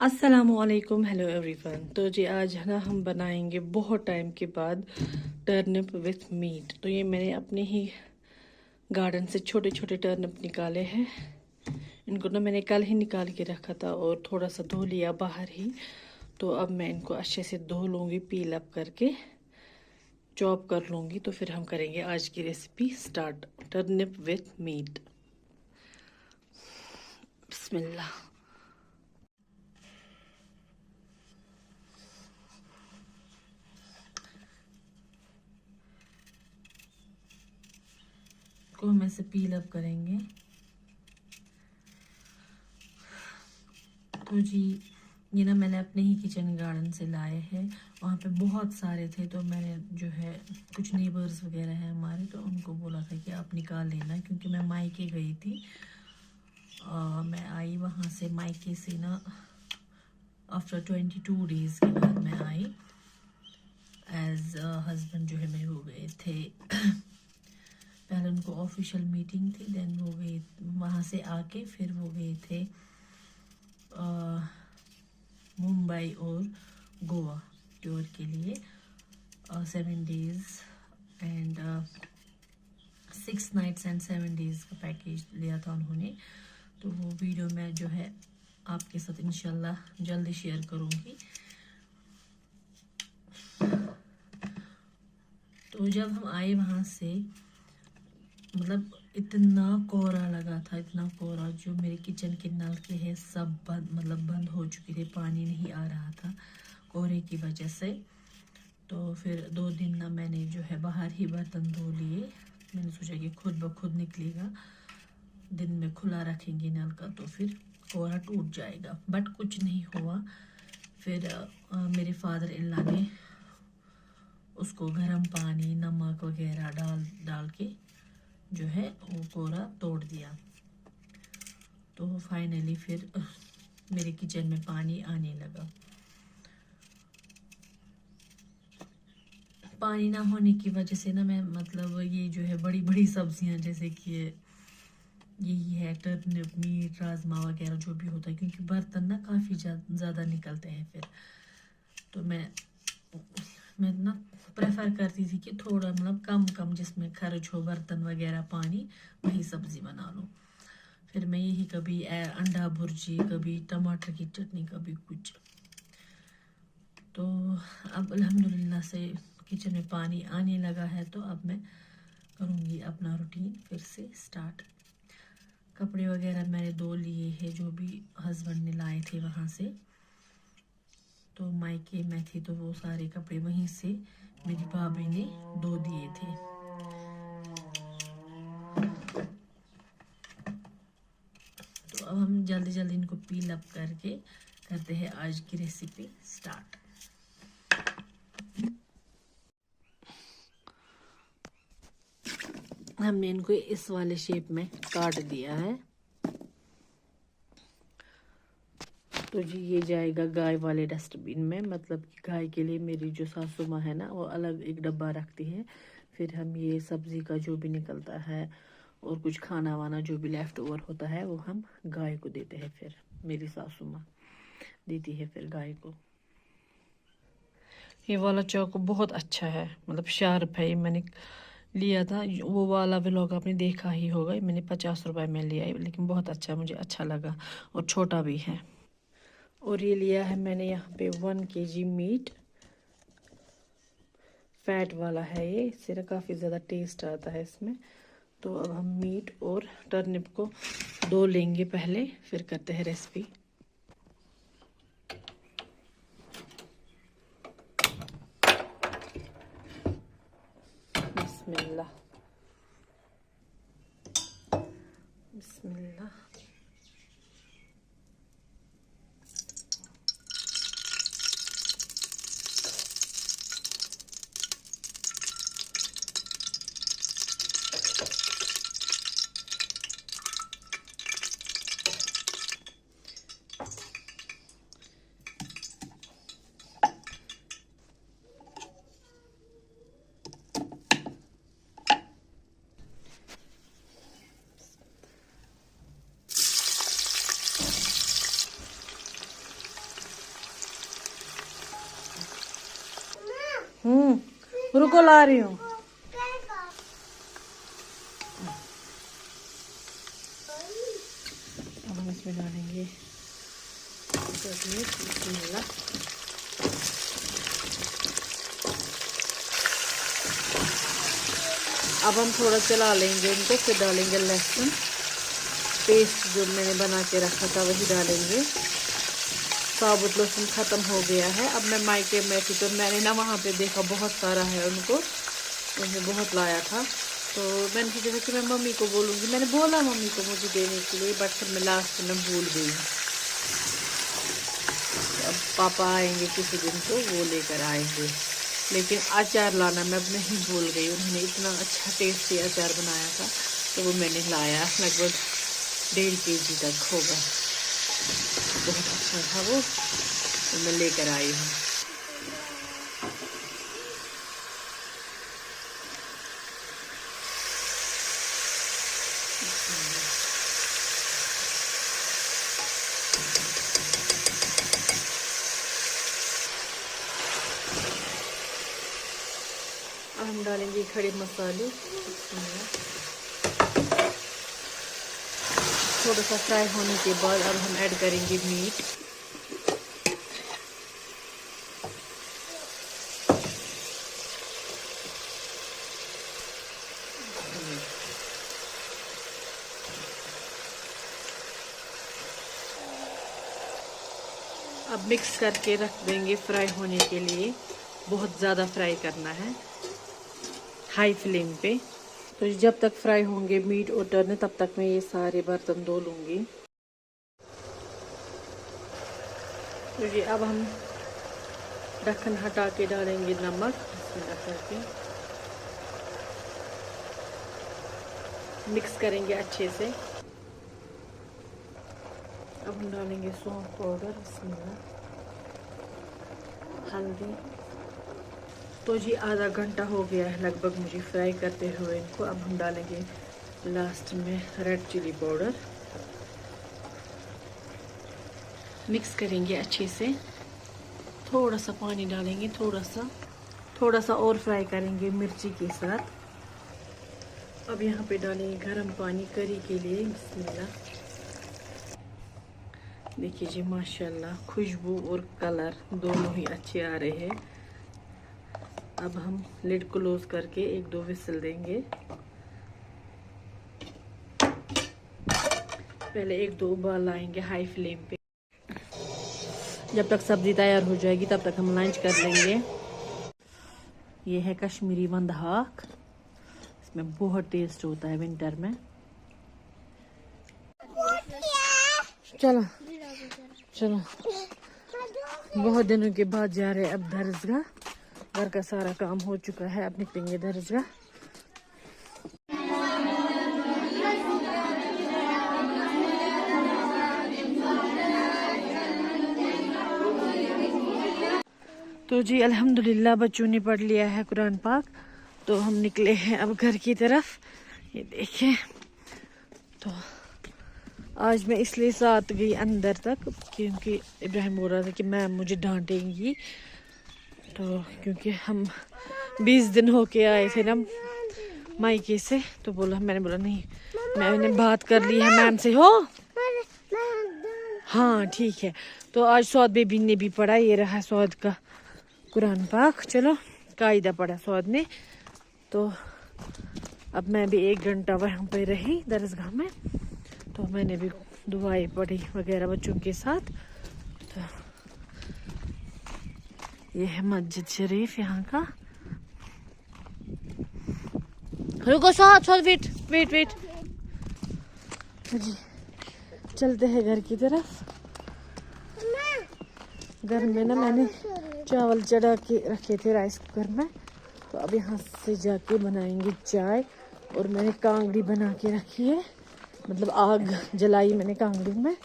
अस्सलामुअलैकुम, hello everyone. तो जी आज है ना हम बनाएंगे बहुत टाइम के बाद टर्निप विथ मीट। तो ये मैंने अपने ही गार्डन से छोटे छोटे टर्निप निकाले हैं। इनको ना मैंने कल ही निकाल के रखा था और थोड़ा सा धो लिया बाहर ही। तो अब मैं इनको अच्छे से धो लूँगी, पील अप करके चॉप कर लूँगी। तो फिर हम करेंगे आज की recipe start, turnip with meat. बिस्मिल्लाह। को हम ऐसे पील अप करेंगे। तो जी ये ना मैंने अपने ही किचन गार्डन से लाए हैं। वहाँ पे बहुत सारे थे तो मैंने जो है कुछ नेबर्स वगैरह हैं हमारे, तो उनको बोला था कि आप निकाल लेना, क्योंकि मैं मायके गई थी। मैं आई वहाँ से मायके से ना आफ्टर 22 डेज़ के बाद मैं आई। एज हस्बैंड जो है मेरे हो गए थे पहले उनको ऑफिशियल मीटिंग थी, देन वो गए वहाँ से आके, फिर वो गए थे मुंबई और गोवा टूर के लिए 7 days and 6 nights and 7 days का पैकेज लिया था उन्होंने। तो वो वीडियो मैं जो है आपके साथ इंशाल्लाह जल्दी शेयर करूँगी। तो जब हम आए वहाँ से, मतलब इतना कोहरा लगा था, इतना कोहरा, जो मेरे किचन के नल के हैं सब बंद हो चुके थे, पानी नहीं आ रहा था कोहरे की वजह से। तो फिर 2 दिन ना मैंने जो है बाहर ही बर्तन धो लिए। मैंने सोचा कि खुद ब खुद निकलेगा, दिन में खुला रखेंगे नल का तो फिर कोहरा टूट जाएगा, बट कुछ नहीं हुआ। फिर मेरे फादर इन लॉ ने उसको गर्म पानी नमक वगैरह डाल के जो है वो कोहरा तोड़ दिया। तो फाइनली फिर मेरे किचन में पानी आने लगा। पानी ना होने की वजह से ना मैं, मतलब ये जो है बड़ी बड़ी सब्जियां जैसे कि यही है टर्निप, मीट, राजमा वगैरह जो भी होता है, क्योंकि बर्तन ना काफ़ी ज़्यादा निकलते हैं फिर। तो मैं ना प्रेफर करती थी कि थोड़ा मतलब कम कम जिसमें खर्च हो बर्तन वगैरह पानी, वही सब्ज़ी बना लो। फिर मैं यही कभी अंडा भुर्जी, कभी टमाटर की चटनी, कभी कुछ। तो अब अल्हम्दुलिल्लाह से किचन में पानी आने लगा है, तो अब मैं करूँगी अपना रूटीन फिर से स्टार्ट। कपड़े वगैरह मैंने धो लिए हैं जो भी हस्बैंड ने लाए थे वहाँ से। तो मायके में थी तो वो सारे कपड़े वहीं से मेरी भाभी ने धो दिए थे। तो अब हम जल्दी जल्दी इनको पील अप करके करते हैं आज की रेसिपी स्टार्ट। हमने इनको इस वाले शेप में काट दिया है। तो जी ये जाएगा गाय वाले डस्टबिन में, मतलब कि गाय के लिए मेरी जो सासू माँ है ना वो अलग एक डब्बा रखती है। फिर हम ये सब्ज़ी का जो भी निकलता है और कुछ खाना वाना जो भी लेफ्ट ओवर होता है वो हम गाय को देते हैं। फिर मेरी सासू माँ देती है फिर गाय को। ये वाला चाकू बहुत अच्छा है, मतलब शार्प है। ये मैंने लिया था, वो वाला व्लॉग आपने देखा ही होगा। मैंने 50 रुपए में लिया है, लेकिन बहुत अच्छा, मुझे अच्छा लगा और छोटा भी है। और ये लिया है मैंने यहाँ पे 1 kg मीट, फैट वाला है ये, इससे ना काफ़ी ज़्यादा टेस्ट आता है इसमें। तो अब हम मीट और टर्निप को धो लेंगे पहले, फिर करते हैं रेसिपी। बिस्मिल्लाह बिस्मिल्लाह। रुको ला रही हूँ। अब हम इसमें डालेंगे बिस्मिल्लाह। अब हम थोड़ा चला लेंगे इनको, फिर डालेंगे लहसुन पेस्ट जो मैंने बना के रखा था वही डालेंगे। साबुत लहसुन ख़त्म हो गया है। अब मैं मायके में थी तो मैंने ना वहाँ पे देखा बहुत सारा है उनको, उन्हें बहुत लाया था, तो मैंने सोचा कि मैं मम्मी को बोलूँगी। मैंने बोला मम्मी को मुझे देने के लिए, बट फिर मैं लास्ट में भूल गई। अब पापा आएंगे किसी दिन तो वो लेकर आएंगे, लेकिन अचार लाना मैं अब नहीं भूल गई। उन्होंने इतना अच्छा टेस्टी अचार बनाया था तो वो मैंने लाया, लगभग 1.5 kg तक होगा, बहुत अच्छा था वो, तो मैं लेकर आई हूँ। अब हम डालेंगे खड़े मसाले, थोड़ा सा फ्राई होने के बाद अब हम ऐड करेंगे मीट। अब मिक्स करके रख देंगे फ्राई होने के लिए। बहुत ज़्यादा फ्राई करना है हाई फ्लेम पे। तो जब तक फ्राई होंगे मीट और टर्न तब तक मैं ये सारे बर्तन धो लूँगी। तो ये अब हम ढक्कन हटा के डालेंगे नमक, इसमें करके मिक्स करेंगे अच्छे से। अब हम डालेंगे सौंफ पाउडर, इसमें हल्दी। तो जी आधा घंटा हो गया है लगभग मुझे फ्राई करते हुए इनको। अब हम डालेंगे लास्ट में रेड चिली पाउडर, मिक्स करेंगे अच्छे से। थोड़ा सा पानी डालेंगे, थोड़ा सा और फ्राई करेंगे मिर्ची के साथ। अब यहाँ पे डालेंगे गर्म पानी करी के लिए, बिस्मिल्लाह। देखिए जी माशाल्लाह खुशबू और कलर दोनों ही अच्छे आ रहे हैं। अब हम लिड क्लोज करके 1-2 विसल देंगे। पहले 1-2 उबाल आएंगे हाई फ्लेम पे। जब तक सब्जी तैयार हो जाएगी तब तक हम लंच कर लेंगे। ये है कश्मीरी वंदहाक, इसमें बहुत टेस्ट होता है विंटर में। चलो चलो, बहुत दिनों के बाद जा रहे हैं अब दरसगाह। घर का सारा काम हो चुका है, अब निकलेंगे दरसगाह। तो जी अल्हम्दुलिल्लाह बच्चों ने पढ़ लिया है कुरान पाक, तो हम निकले हैं अब घर की तरफ। ये देखिए, तो आज मैं इसलिए साथ गई अंदर तक क्योंकि इब्राहिम बोल रहा था कि मैम मुझे डांटेंगी, तो क्योंकि हम 20 दिन होके आए थे ना मायके से, तो मैंने बोला नहीं, मैंने बात कर ली है मैम से। हो हाँ ठीक है। तो आज सौद बेबी ने भी पढ़ा, ये रहा सौद का कुरान पाक। चलो कायदा पढ़ा सौद ने। तो अब मैं भी 1 घंटा वहाँ पे रही दरसगाह में, तो मैंने भी दुआएं पढ़ी वगैरह बच्चों के साथ। तो ये है मस्जिद शरीफ यहाँ का। रुको साथ वेट वेट वेट जी, चलते हैं घर की तरफ। घर में ना मैंने चावल चढ़ा के रखे थे राइस कुकर में, तो अब यहाँ से जाके बनाएंगे चाय। और मैंने कांगड़ी बना के रखी है, मतलब आग जलाई मैंने कांगड़ी में,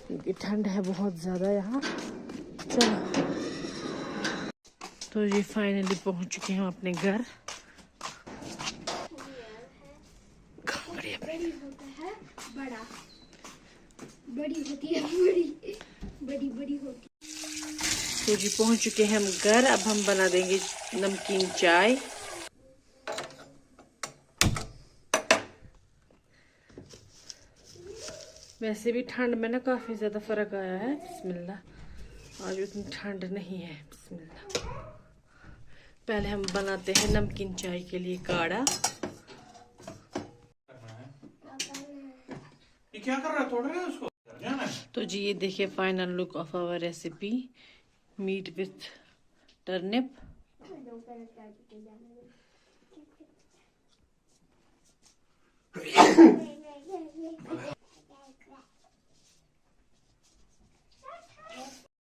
क्योंकि ठंड है बहुत ज़्यादा यहाँ। चलो तो ये फाइनली पहुँच चुके हैं अपने घर। तो जी पहुंच चुके हैं हम घर। अब हम बना देंगे नमकीन चाय। वैसे भी ठंड में ना काफी ज्यादा फर्क आया है। बिस्मिल्लाह, आज उतनी ठंड नहीं है। बिस्मिल्लाह। पहले हम बनाते हैं नमकीन चाय के लिए काढ़ा। ये क्या कर रहा है? तोड़ रहे हैं उसको? तो जी ये देखिए final look of our recipe, meat with turnip.